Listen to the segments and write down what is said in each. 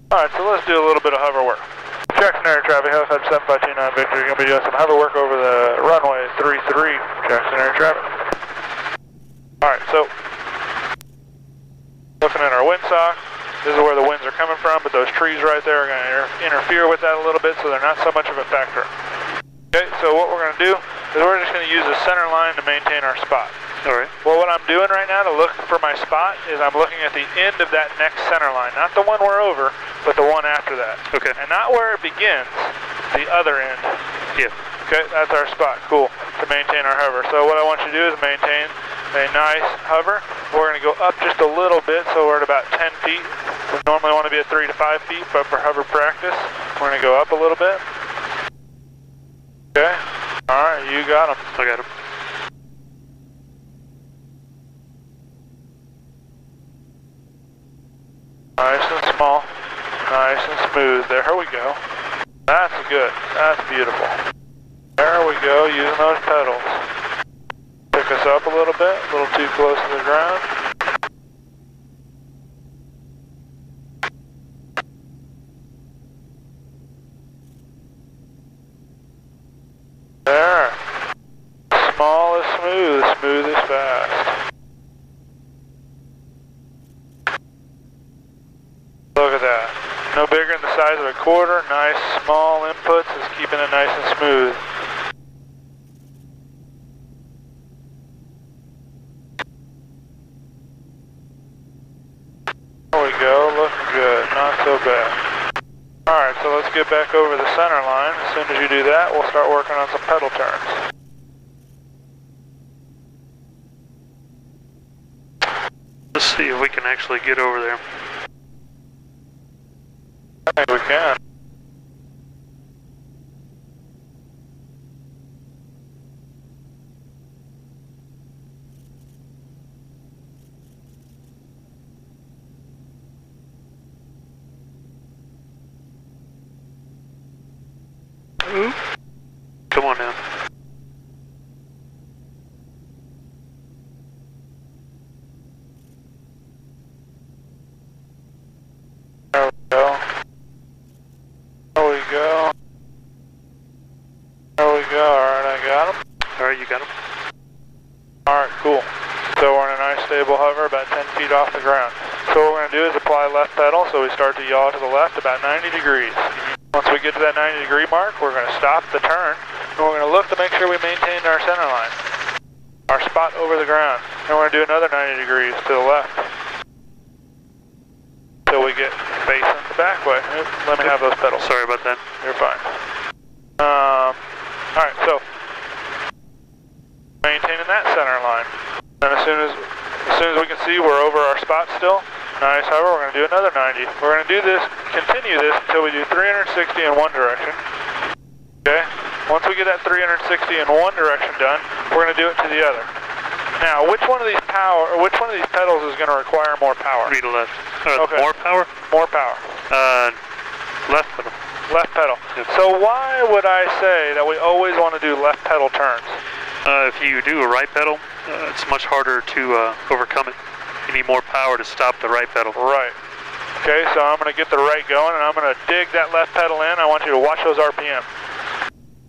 Alright, so let's do a little bit of hover work. Jackson Air Traffic, Halifax 7529 Victor, you're going to be doing some hover work over the runway 33, Jackson Air Traffic. Alright, so, looking at our windsock, this is where the winds are coming from, but those trees right there are going to interfere with that a little bit, so they're not so much of a factor. Okay, so what we're going to do is we're just going to use the center line to maintain our spot. Alright. Well, what I'm doing right now to look for my spot is I'm looking at the end of that next center line, not the one we're over, but the one after that. Okay. And not where it begins, the other end. Yeah. Okay, that's our spot. Cool. To maintain our hover. So what I want you to do is maintain a nice hover. We're going to go up just a little bit, so we're at about 10 feet. We normally want to be at 3 to 5 feet, but for hover practice, we're going to go up a little bit. Okay. All right, you got him. I got him. Nice and small, nice and smooth. There we go. That's good. That's beautiful. There we go, using those pedals. Pick us up a little bit, a little too close to the ground. There. Small is smooth, smooth is fast. Look at that. No bigger than the size of a quarter. Nice small inputs is keeping it nice and smooth. There we go. Looking good. Not so bad. Alright, so let's get back over the center line. As soon as you do that, we'll start working on some pedal turns. Let's see if we can actually get over there. I think we can. Come on now. There we go. There we go. There we go. Alright, I got him. Alright, you got him. Alright, cool. So we're in a nice stable hover about 10 feet off the ground. So what we're going to do is apply left pedal, so we start to yaw to the left about 90 degrees. Once we get to that 90 degree mark, we're going to stop the turn, and we're going to look to make sure we maintain our center line, our spot over the ground. And we're going to do another 90 degrees to the left, till we get facing the back way. Let me have those pedals. Sorry about that. You're fine. Alright, so maintaining that center line. And as soon as we can see we're over our spot still, nice hover, we're going to do another 90. We're going to do this, continue this until we do 360 in one direction. Okay? Once we get that 360 in one direction done, we're going to do it to the other. Now, which one of these pedals is going to require more power? Be to left. Okay. More power? More power. Left pedal. Left pedal. Yep. So why would I say that we always want to do left pedal turns? If you do a right pedal, it's much harder to overcome it. You need more power to stop the right pedal. Right. Okay, so I'm going to get the right going, and I'm going to dig that left pedal in. I want you to watch those RPM.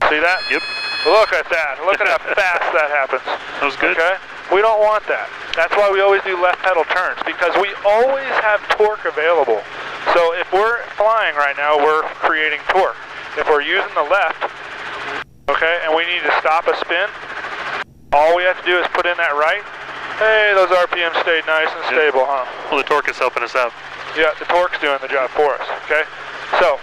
See that? Yep. Look at that. Look at how fast that happens. That was good. Okay? We don't want that. That's why we always do left pedal turns, because we always have torque available. So if we're flying right now, we're creating torque. If we're using the left, okay, and we need to stop a spin, all we have to do is put in that right. Hey, those RPMs stayed nice and stable, huh? Well, the torque is helping us out. Yeah, the torque's doing the job for us, okay? So,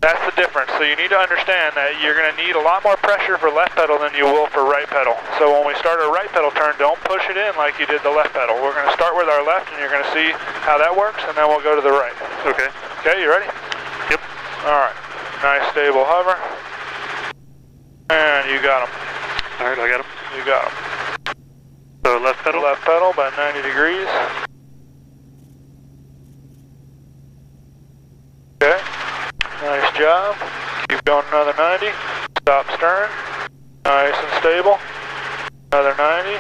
that's the difference. So you need to understand that you're going to need a lot more pressure for left pedal than you will for right pedal. So when we start our right pedal turn, don't push it in like you did the left pedal. We're going to start with our left, and you're going to see how that works, and then we'll go to the right. Okay. Okay, you ready? Yep. All right. Nice stable hover. And you got him. All right, I got him. You got him. So left pedal? Left pedal about 90 degrees. Okay. Nice job. Keep going another 90. Stop stern. Nice and stable. Another 90.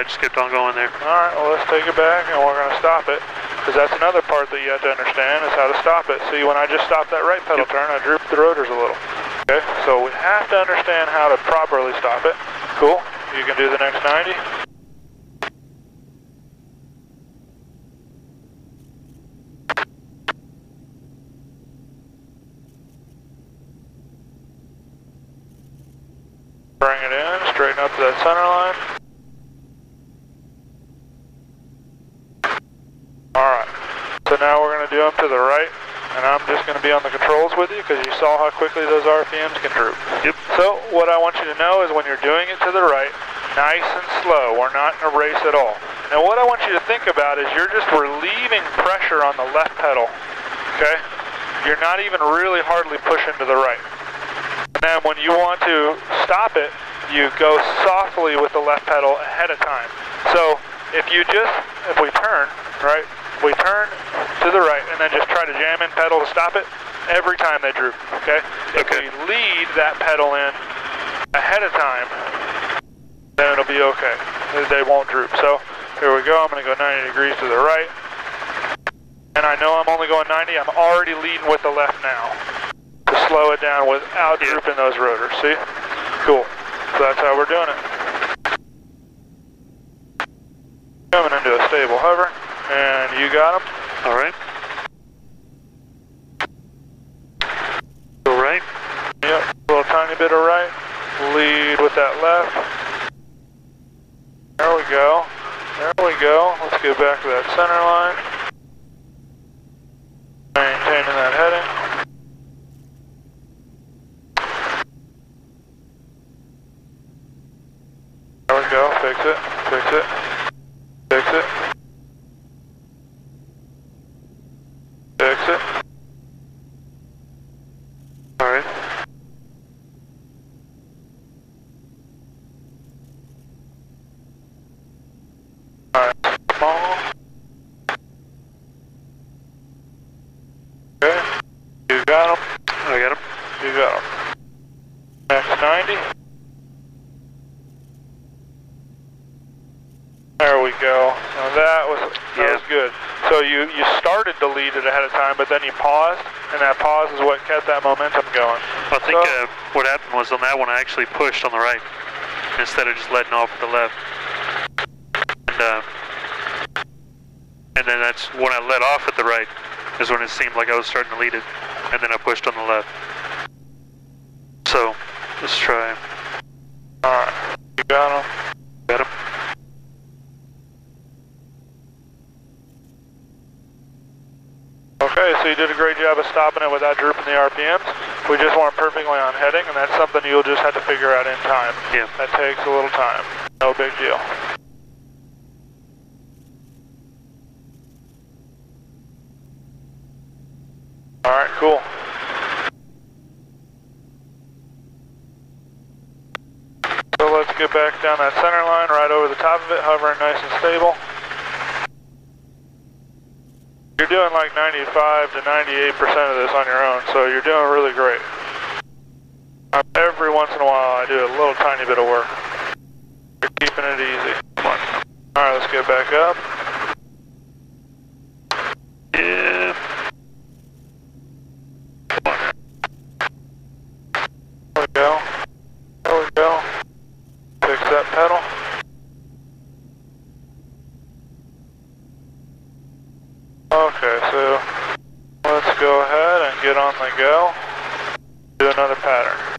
just kept on going there. Alright, well let's take it back and we're going to stop it. Because that's another part that you have to understand is how to stop it. See, when I just stopped that right pedal turn, I drooped the rotors a little. Okay, so we have to understand how to properly stop it. Cool, you can do the next 90. Bring it in, straighten up to that center line. Alright, so now we're going to do them to the right, and I'm just going to be on the controls with you because you saw how quickly those RPMs can droop. Yep. So what I want you to know is when you're doing it to the right, nice and slow, we're not in a race at all. And what I want you to think about is you're just relieving pressure on the left pedal, okay? You're not even really hardly pushing to the right. And then when you want to stop it, you go softly with the left pedal ahead of time. So if we turn, right, we turn to the right and then just try to jam in pedal to stop it, every time they droop, okay? If we lead that pedal in ahead of time, then it'll be okay. They won't droop. So here we go, I'm going to go 90 degrees to the right. And I know I'm only going 90, I'm already leading with the left now. To slow it down without drooping those rotors, see? Cool. So that's how we're doing it. Coming into a stable hover, and you got them. Alright. Go right. Yep, a little tiny bit of right. Lead with that left. There we go. There we go. Let's get back to that center line. Maintaining that heading. There we go, fix it, fix it, fix it, fix it. Alright. Alright, small. Okay, you got them. I got him. You got them. Next 90. There we go. Now that was good. So you started to lead it ahead of time, but then you paused, and that pause is what kept that momentum going. I think what happened was on that one I actually pushed on the right instead of just letting off with the left. And then that's when I let off at the right is when it seemed like I was starting to lead it, and then I pushed on the left. So let's try. Alright, you got him. Got him. Okay, so you did a great job of stopping it without drooping the RPMs. We just weren't perfectly on heading, and that's something you'll just have to figure out in time. Yeah. That takes a little time. No big deal. Alright, cool. So let's get back down that center line, right over the top of it, hovering nice and stable. You're doing like 95 to 98% of this on your own, so you're doing really great. Every once in a while I do a little tiny bit of work. You're keeping it easy. Come on. Alright, let's get back up. Yeah. Come on. There we go. There we go. Fix that pedal. Okay, so let's go ahead and get on the go. Do another pattern.